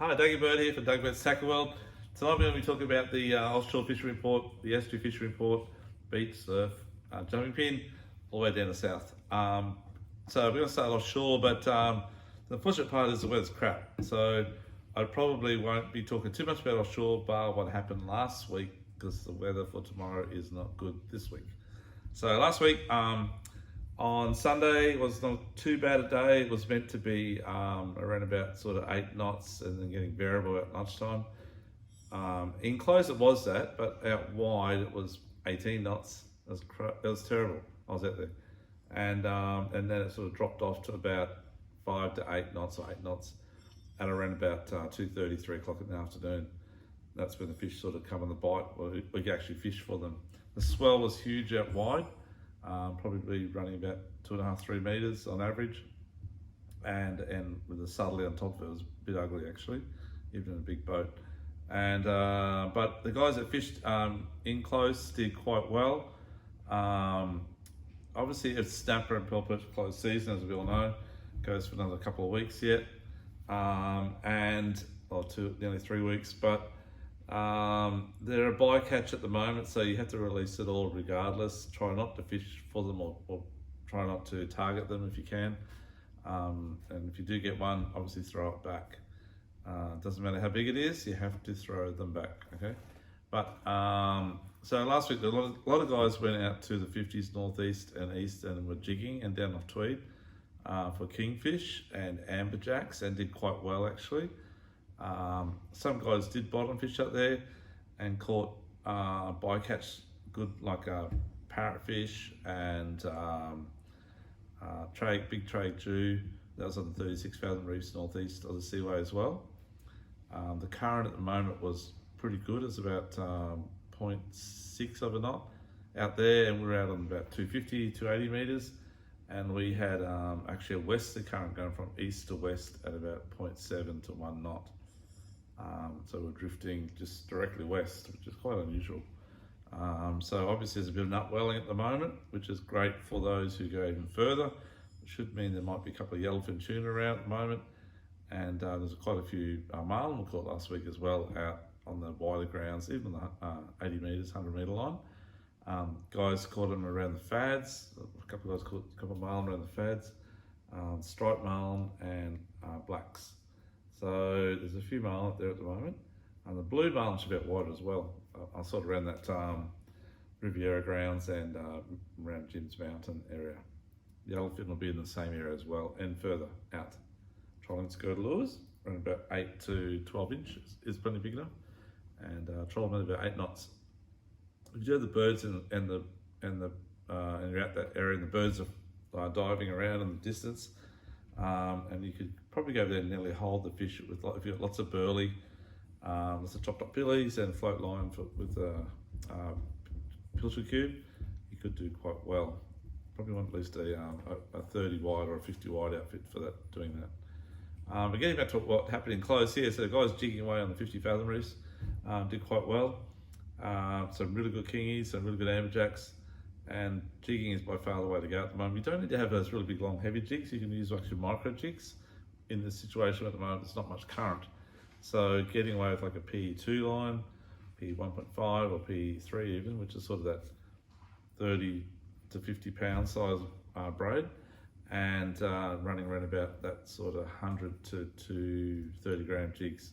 Hi, Dougie Bird here for Doug Bird's Tackle World. Tonight we're going to be talking about the offshore fishing report, the estuary fishing report, beach, surf, Jumpinpin, all the way down the south. So we're going to start offshore, but the unfortunate part is the weather's crap. So I probably won't be talking too much about offshore, bar what happened last week, because the weather for tomorrow is not good this week. So last week, on Sunday was not too bad a day. It was meant to be around about sort of 8 knots and then getting variable at lunchtime. In close it was that, but out wide it was 18 knots. It was terrible. I was out there. And then it sort of dropped off to about 5 to 8 knots or 8 knots at around about 2:30, 3 o'clock in the afternoon. That's when the fish sort of come on the bite. We could actually fish for them. The swell was huge out wide. Probably running about 2.5, 3 meters on average, and with a southerly on top of it. It was a bit ugly actually, even in a big boat. And but the guys that fished in close did quite well. Obviously it's snapper and pearl perch close season, as we all know, goes for another couple of weeks yet, nearly 3 weeks, but they're a bycatch at the moment, so you have to release it all regardless. Try not to fish for them or try not to target them if you can. And if you do get one, obviously throw it back. Doesn't matter how big it is, you have to throw them back, okay? But so last week, a lot of guys went out to the 50s northeast and east and were jigging and down off Tweed for kingfish and amberjacks and did quite well actually. Some guys did bottom fish up there and caught bycatch, good like parrotfish and big trade Jew. That was on the 36 fathom reefs northeast of the seaway as well. The current at the moment was pretty good. It's about 0.6 of a knot out there, and we're out on about 250, 280 meters. And we had actually a westerly current going from east to west at about 0.7 to 1 knot. So we're drifting just directly west, which is quite unusual. So obviously there's a bit of upwelling at the moment, which is great for those who go even further. It should mean there might be a couple of yellowfin tuna around at the moment. And there's quite a few marlin we caught last week as well out on the wider grounds, even the 80 metres, 100 metre line. Guys caught them around the fads. A couple of guys caught a couple of marlin around the fads, striped marlin and blacks. So there's a few marlin there at the moment. And the blue marlin should be out wider as well. I saw it around that Riviera grounds and around Jim's Mountain area. The yellowfin will be in the same area as well and further out. Trolling skirt lures around about 8 to 12 inches is plenty big enough, and trolling at about 8 knots. If you have the birds and you're out that area and the birds are diving around in the distance, and you could probably go there and nearly hold the fish with, if you've got lots of burley, lots of chopped up billies and float line with a pilchard cube, you could do quite well. Probably want at least a 30 wide or a 50 wide outfit for that, doing that. But getting back to what happened in close here, so the guys jigging away on the 50 fathom reefs did quite well. Some really good kingies, some really good amberjacks, and jigging is by far the way to go at the moment. You don't need to have those really big, long, heavy jigs. You can use actually micro jigs. In this situation at the moment, there's not much current. So getting away with like a PE2 line, PE 1.5 or PE3 even, which is sort of that 30 to 50 pound size braid, and running around about that sort of 100 to 230 gram jigs.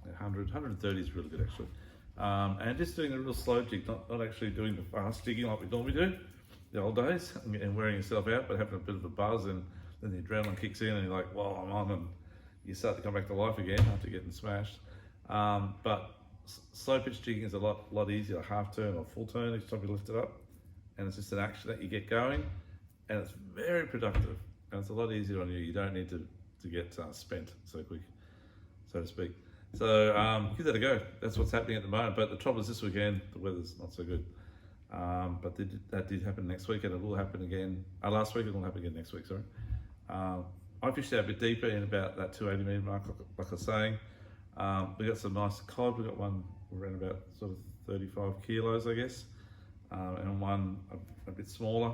130 is really good actually. And just doing a real slow jig, not actually doing the fast jigging like we normally do, the old days, and wearing yourself out, but having a bit of a buzz, and then the adrenaline kicks in and you're like, well, I'm on, and you start to come back to life again after getting smashed. But slow pitch jigging is a lot easier, a half turn or full turn each time you lift it up, and it's just an action that you get going, and it's very productive, and it's a lot easier on you. You don't need to get spent so quick, so to speak. So give that a go. That's what's happening at the moment. But the trouble is this weekend, the weather's not so good. But that did happen next week, and it will happen again. Last week, it will happen again next week, sorry. I fished out a bit deeper in about that 280 metre mark, like I was saying. We got some nice cod. We got one around about sort of 35 kilos, I guess, and one a bit smaller.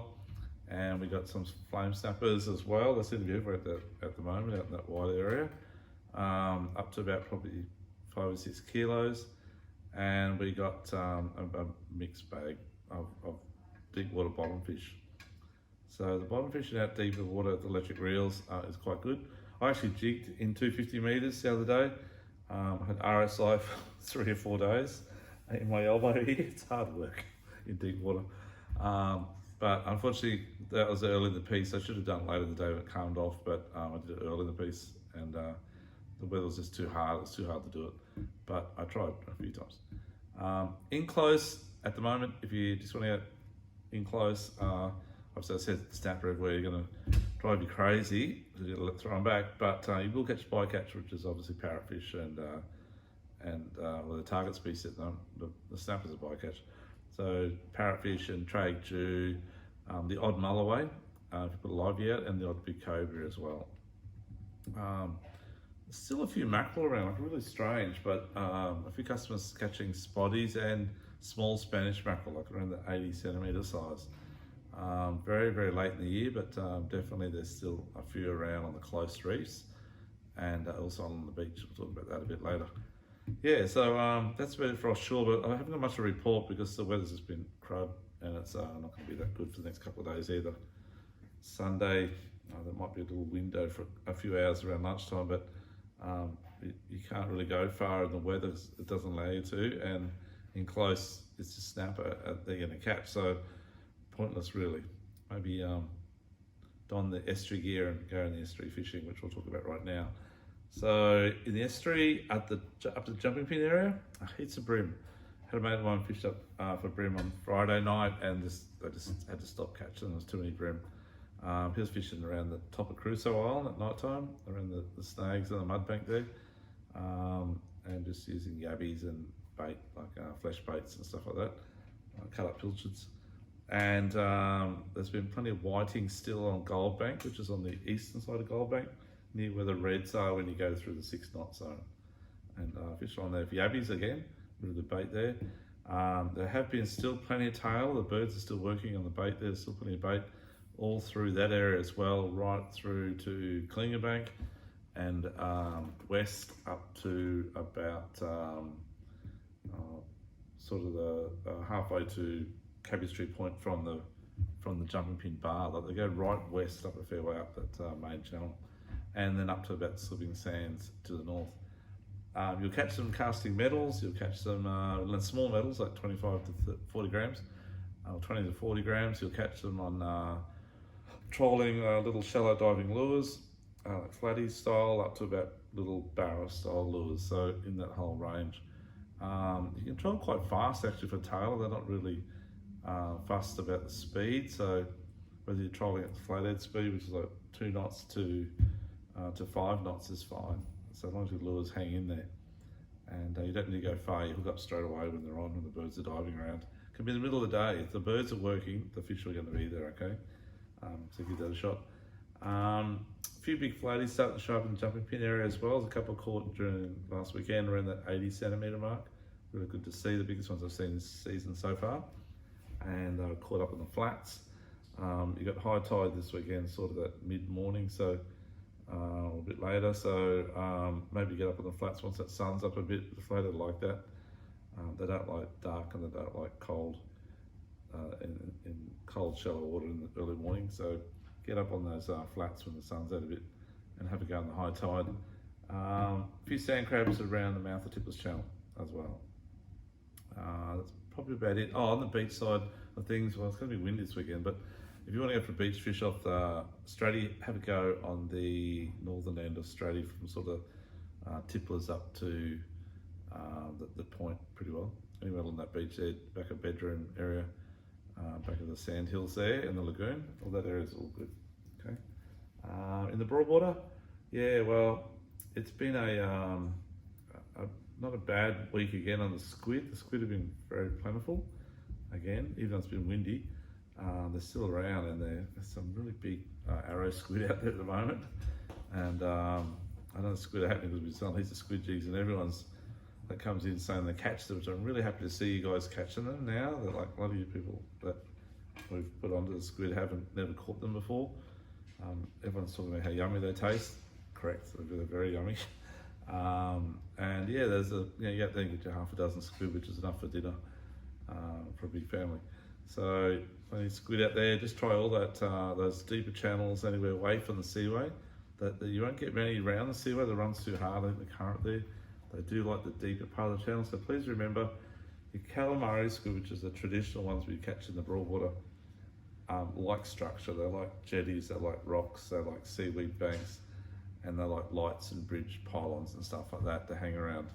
And we got some flame snappers as well. They seem to be everywhere at the moment, out in that wide area. up to about probably 5 or 6 kilos. And we got a mixed bag of deep water bottom fish. So the bottom fishing out deeper water with electric reels is quite good. I actually jigged in 250 metres the other day. I had RSI for 3 or 4 days in my elbow here. It's hard work in deep water. But unfortunately, that was early in the piece. I should have done it later in the day when it calmed off, but I did it early in the piece, and the weather was just too hard. It was too hard to do it, but I tried a few times. In close at the moment, if you just want to get in close, obviously I said snapper everywhere, you're going to drive you crazy because you're going to throw them back, but you will catch bycatch, which is obviously parrotfish and well, the target species, the snapper's a bycatch. So parrotfish and trade jew, the odd mulloway, if you put a livey out, and the odd big cobra as well. Still a few mackerel around, like really strange, but a few customers catching spotties and small Spanish mackerel, like around the 80 centimetre size. Very, very late in the year, but definitely there's still a few around on the close reefs and also on the beach. We'll talk about that a bit later. Yeah, so that's about it for offshore, but I haven't got much to report because the weather's just been crud and it's not going to be that good for the next couple of days either. Sunday, there might be a little window for a few hours around lunchtime, but you can't really go far in the weather, it doesn't allow you to, and in close it's just snapper they're going to catch, so pointless really. Maybe don the estuary gear and go in the estuary fishing, which we'll talk about right now. So in the estuary, up the Jumpinpin area, heaps of bream. Had a mate of mine fished up for bream on Friday night, and they just had to stop catching. There was too many bream. He was fishing around the top of Crusoe Island at night time, around the snags and the mud bank there, and just using yabbies and bait, like flesh baits and stuff like that, cut up pilchards. And there's been plenty of whiting still on Gold Bank, which is on the eastern side of Gold Bank, near where the reds are when you go through the 6 knot zone. And fish on there for yabbies again, with the bait there. There have been still plenty of tail, the birds are still working on the bait, there's still plenty of bait all through that area as well, right through to Klingerbank and west up to about sort of the halfway to Cabbage Tree Point from the Jumpinpin bar. Like they go right west up a fair way up that main channel, and then up to about Slipping Sands to the north. You'll catch some casting metals, you'll catch some small metals like 25 to 40 grams, 20 to 40 grams. You'll catch them on trolling little shallow diving lures, like flatties style, up to about little barrow style lures, so in that whole range. You can troll quite fast actually for tail, they're not really fussed about the speed, so whether you're trolling at the flathead speed, which is like 2 knots to 5 knots is fine, so as long as your lures hang in there. And you don't need to go far, you hook up straight away when they're on, when the birds are diving around. It can be in the middle of the day, if the birds are working, the fish are going to be there, okay? So give that a shot. A few big flatties starting to show up in the Jumpinpin area as well. There's a couple caught during last weekend around that 80 centimetre mark. Really good to see, the biggest ones I've seen this season so far. And they were caught up in the flats. You got high tide this weekend, sort of that mid-morning, so a bit later. So maybe get up on the flats once that sun's up a bit. The flathead like that. They don't like dark and they don't like cold. In cold shallow water in the early morning, so get up on those flats when the sun's out a bit and have a go in the high tide. A few sand crabs around the mouth of Tippler's Channel as well. That's probably about it. Oh, on the beach side of things, well, it's going to be windy this weekend, but if you want to go for a beach fish off the Stratty, have a go on the northern end of Stratty from sort of Tippler's up to the point pretty well. Anywhere along that beach there, back of Bedroom area, back of the sand hills there in the lagoon, all that area is all good. Okay. In the Broadwater, yeah, well, it's been not a bad week again on the squid. The squid have been very plentiful again, even though it's been windy. They're still around, and there's some really big arrow squid out there at the moment. And I know the squid are happening because we've selling heaps of squid jigs, and everyone's that comes in saying they catch them, so I'm really happy to see you guys catching them now. They're like a lot of you people that we've put onto the squid never caught them before. Everyone's talking about how yummy they taste. Correct, they're very yummy. And yeah, there's you get there and get your half a dozen squid, which is enough for dinner for a big family. So plenty of squid out there. Just try all that those deeper channels anywhere away from the seaway. That you won't get many around the seaway. That runs too hard. I think the current there. They do like the deeper part of the channel. So please remember your calamari squid, which is the traditional ones we catch in the Broadwater, like structure. They like jetties. They like rocks. They like seaweed banks. And they like lights and bridge pylons and stuff like that to hang around.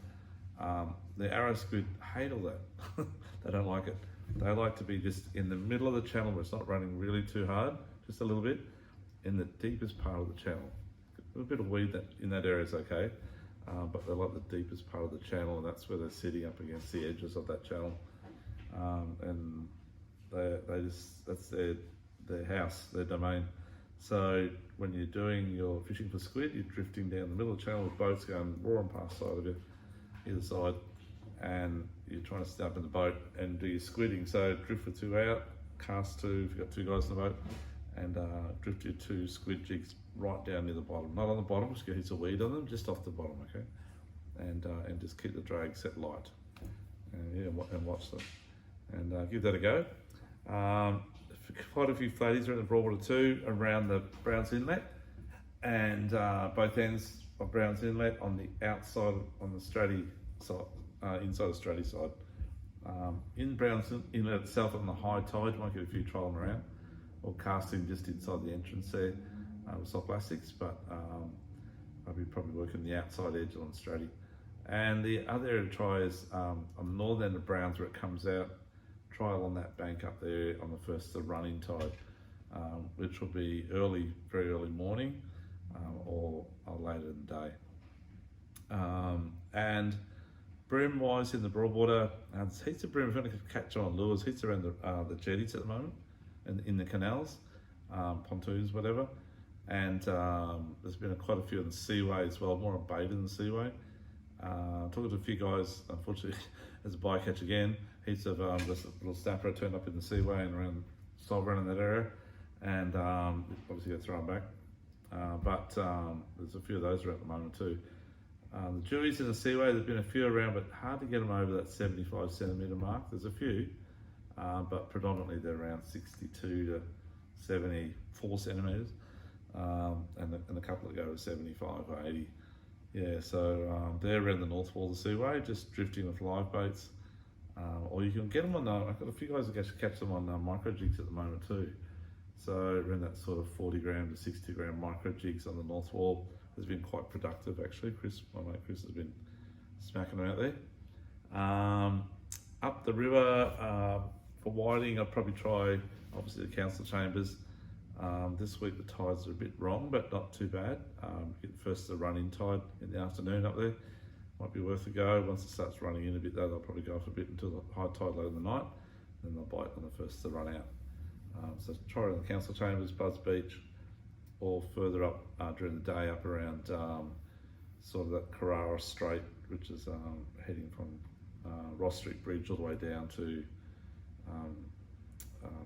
The arrow squid hate all that. They don't like it. They like to be just in the middle of the channel where it's not running really too hard, just a little bit, in the deepest part of the channel. A little bit of weed in that area is okay, but they like the deepest part of the channel, and that's where they're sitting up against the edges of that channel. And that's their house, their domain. So when you're doing your fishing for squid, you're drifting down the middle of the channel with boats going roaring past the side of you, either side, and you're trying to stay up in the boat and do your squidding. So drift with 2 out, cast 2 if you've got 2 guys in the boat, and drift your 2 squid jigs right down near the bottom. Not on the bottom, just get heaps of weed on them, just off the bottom, okay? And just keep the drag set light, and watch them, and give that a go. Quite a few flatties are in the Broadwater too, around the Browns Inlet, and both ends of Browns Inlet on the outside, on the Stratty side, inside the Stratty side. In Browns Inlet itself on the high tide, you might get a few trolling around, or casting just inside the entrance there with soft plastics, but I'll be probably working the outside edge on Stratty. And the other area to try is on the northern end of Browns where it comes out. Try along that bank up there on the first the running tide, which will be very early morning, or later in the day. And bream wise in the Broadwater, there's heaps of bream. If you want to catch on lures, heaps around the jetties at the moment, and in the canals, pontoons, whatever. And there's been quite a few in the seaway as well, more on bait in the seaway. Talking to a few guys, unfortunately, as a bycatch again, heaps of this little snapper turned up in the seaway and around Sovereign in that area, and obviously got thrown back. But there's a few of those around at the moment too. The jewies in the seaway, there's been a few around, but hard to get them over that 75 centimetre mark. There's a few, but predominantly they're around 62 to 74 centimetres, and a couple that go to 75 or 80. Yeah, so they're around the north wall of the seaway, just drifting with live baits. Or you can get them on, I've got a few guys that catch them on micro jigs at the moment too. So around that sort of 40 gram to 60 gram micro jigs on the north wall has been quite productive actually. My mate Chris has been smacking them out there. Up the river for whiting, I'd probably try obviously the council chambers. This week the tides are a bit wrong, but not too bad. Get first the run-in tide in the afternoon up there. Might be worth a go. Once it starts running in a bit though, they'll probably go off a bit until the high tide later in the night, then they'll bite on the first to run out. So try around the council chambers, Budds Beach, or further up during the day up around sort of that Carrara Strait, which is heading from Ross Street Bridge all the way down to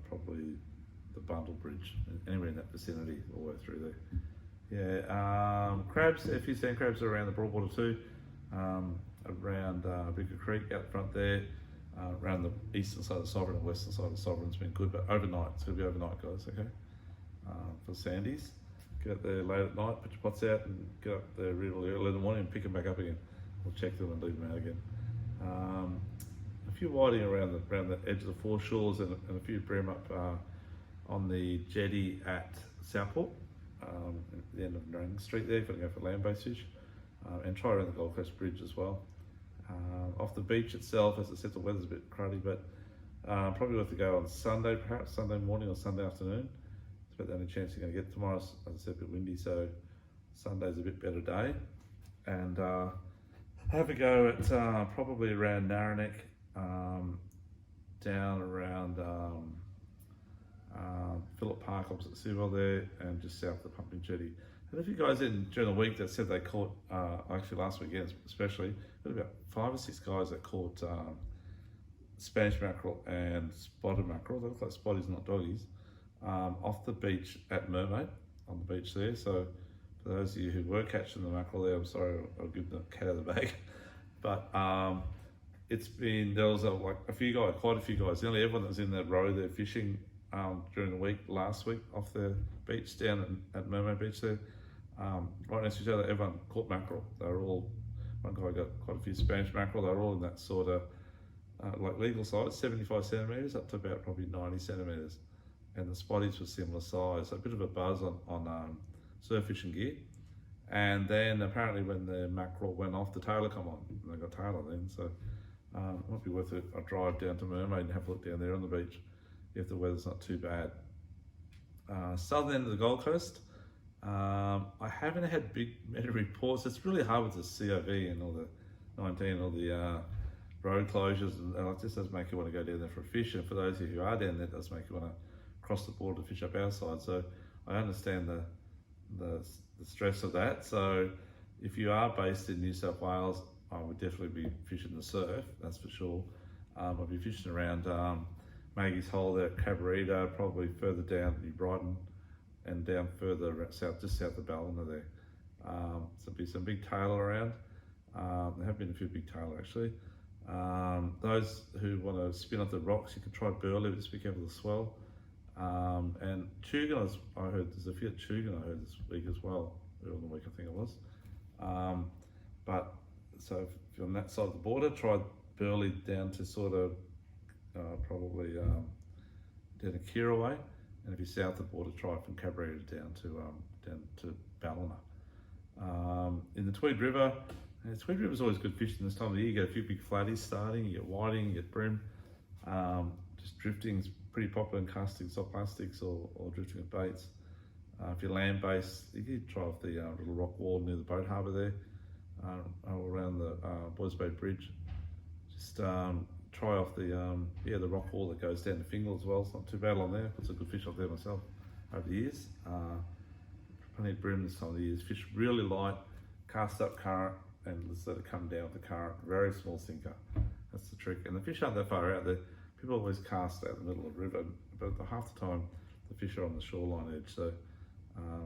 probably the Bundle Bridge, anywhere in that vicinity, all the way through there. Yeah, crabs, a few sand crabs are around the Broadwater too, around Bigger Creek out front there, around the eastern side of the Sovereign and western side of the Sovereign's been good, but overnight, it's going to be overnight guys, okay? For sandies, get out there late at night, put your pots out and get up there really early in the morning and pick them back up again. We'll check them and leave them out again. A few whiting around the edge of the foreshores and a few bream up on the jetty at Southport, at the end of Narang Street there, if you want to go for land-based fish, and try around the Gold Coast Bridge as well. Off the beach itself, as I said, the weather's a bit cruddy, but probably worth to go on Sunday, perhaps Sunday morning or Sunday afternoon. It's about the only chance you're going to get. Tomorrow's, as I said, a bit windy, so Sunday's a bit better day. And have a go at probably around Naranac, down around Phillip Park opposite Seawell there, and just south of the Pumping Jetty. And if you guys in during the week that said they caught, actually last weekend especially, there were about 5 or 6 guys that caught Spanish mackerel and spotted mackerel. They look like spotties, not doggies, off the beach at Mermaid, on the beach there. So For those of you who were catching the mackerel there, I'm sorry, I'll give the cat out of the bag. But there was quite a few guys, nearly everyone that was in that row there fishing during the week, last week, off the beach down at Mermaid Beach there. Right next to each other, everyone caught mackerel. They were all, one guy got quite a few Spanish mackerel. They were all in that sort of legal size, 75 centimetres up to about probably 90 centimetres. And the spotties were similar size, so a bit of a buzz on surf fishing gear. And then apparently when the mackerel went off, the tailor come on, and they got tailor then. So it might be worth a drive down to Mermaid and have a look down there on the beach if the weather's not too bad. Southern end of the Gold Coast, I haven't had many reports. It's really hard with the COV and all the 19, all the road closures, and it just does make you want to go down there for a fish. And for those of you who are down there, it does make you want to cross the border to fish up our side. So I understand the stress of that. So if you are based in New South Wales, I would definitely be fishing the surf, that's for sure. I'll be fishing around Maggie's Hole there at Cabarita, probably further down New Brighton, and down further south, just south of Ballina there. So there'll be some big tail around. There have been a few big tail actually. Those who want to spin off the rocks, you can try burley, but just be careful of the swell. And Tugan, I heard there's a few at Tugan I heard this week as well, earlier in the week I think it was. But so if you're on that side of the border, try burley down to sort of probably down to Kira way, and if you're south of the border, try from Cabarita down to Ballina. In the Tweed River, Tweed River is always good fishing this time of the year. You get a few big flatties starting, you get whiting, you get bream. Just drifting's pretty popular in casting soft plastics or drifting with baits. If you're land based, you can try off the little rock wall near the boat harbour there, around the Boys Bay Bridge. Just try off the rock wall that goes down to Fingal as well. It's not too bad on there. Put some good fish off there myself over the years. Plenty of bream this time of the year. Fish really light, cast up current, and just let it come down with the current. Very small sinker. That's the trick. And the fish aren't that far out there. People always cast out in the middle of the river, but half the time the fish are on the shoreline edge. So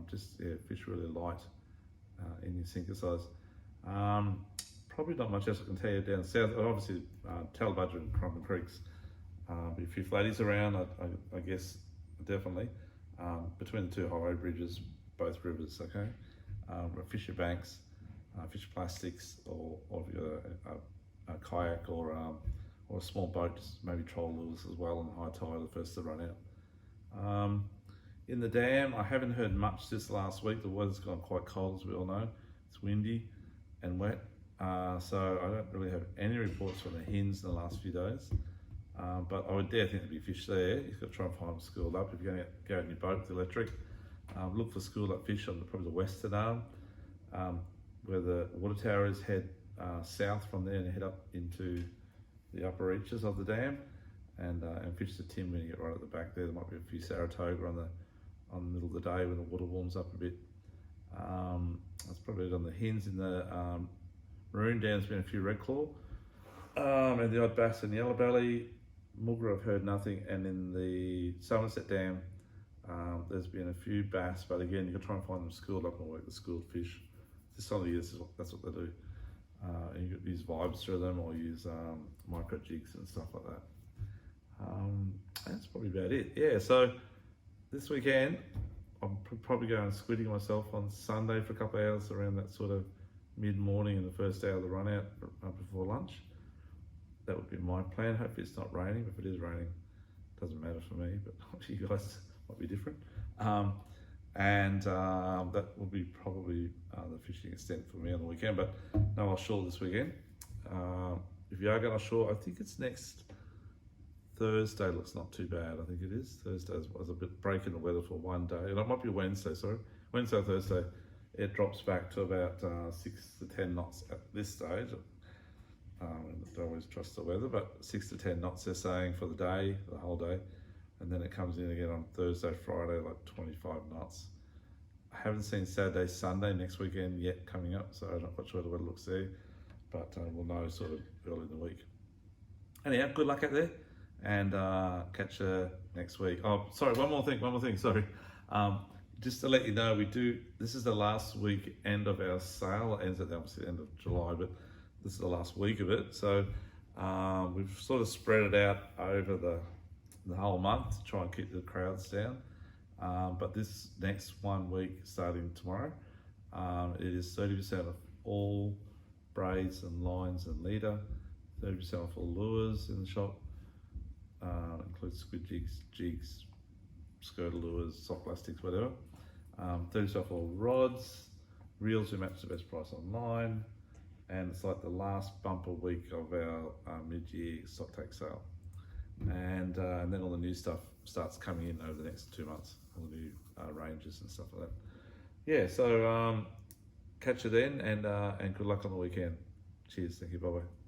fish really light in your sinker size. Probably not much else I can tell you down south. Obviously, Talbudger and Crumpin Creeks. Be a few flatties around, I guess, definitely. Between the two highway bridges, both rivers, okay? Fish your banks, fish plastics, or if you've got a kayak or a small boat, just maybe troll lures as well on high tide, the first to run out. In the dam, I haven't heard much this last week. The weather's gone quite cold, as we all know. It's windy and wet, so I don't really have any reports from the hens in the last few days. But I would dare think there'd be fish there. You've got to try and find them schooled up. If you're going to go in your boat with electric, look for schooled up fish on probably the western arm, where the water tower is. Head south from there and head up into the upper reaches of the dam, and fish the tim when you get right at the back there. There might be a few Saratoga on the middle of the day when the water warms up a bit. That's probably it on the hens. In the maroon dam, there's been a few red claw, and the odd bass and yellow belly. Mugger, I've heard nothing, and in the Somerset Dam, there's been a few bass, but again, you can try and find them schooled up and work the schooled fish. This time of the year, that's what they do. And you can use vibes through them or use micro jigs and stuff like that. That's probably about it. Yeah, so this weekend, I'm probably going squidding myself on Sunday for a couple of hours around that sort of mid-morning and the first hour of the run out before lunch. That would be my plan. Hopefully it's not raining. If it is raining, it doesn't matter for me, but you guys might be different. That will be probably the fishing extent for me on the weekend, but no offshore this weekend. If you are going offshore, I think it's next Thursday. Looks not too bad. I think it is. Thursday was a bit break in the weather for one day. And it might be Wednesday, sorry. Wednesday or Thursday, it drops back to about 6 to 10 knots at this stage. Don't always trust the weather, but 6 to 10 knots they're saying for the day, the whole day. And then it comes in again on Thursday, Friday, like 25 knots. I haven't seen Saturday, Sunday next weekend yet coming up, so I'm not quite sure the weather looks there, but we'll know sort of early in the week. Anyhow, good luck out there, and catch you next week. Oh, sorry, one more thing, sorry. just to let you know, this is the last week end of our sale. It ends at obviously the end of July, but this is the last week of it. So we've sort of spread it out over the whole month to try and keep the crowds down. But this next 1 week, starting tomorrow, it is 30% off all braids and lines and leader, 30% off all lures in the shop, includes squid jigs, skirt lures, soft plastics, whatever. 30% off all rods, reels we match the best price online, and it's like the last bumper week of our mid-year stock take sale. And then all the new stuff starts coming in over the next 2 months, all the new ranges and stuff like that. Yeah, so catch you then, and good luck on the weekend. Cheers, thank you, bye-bye.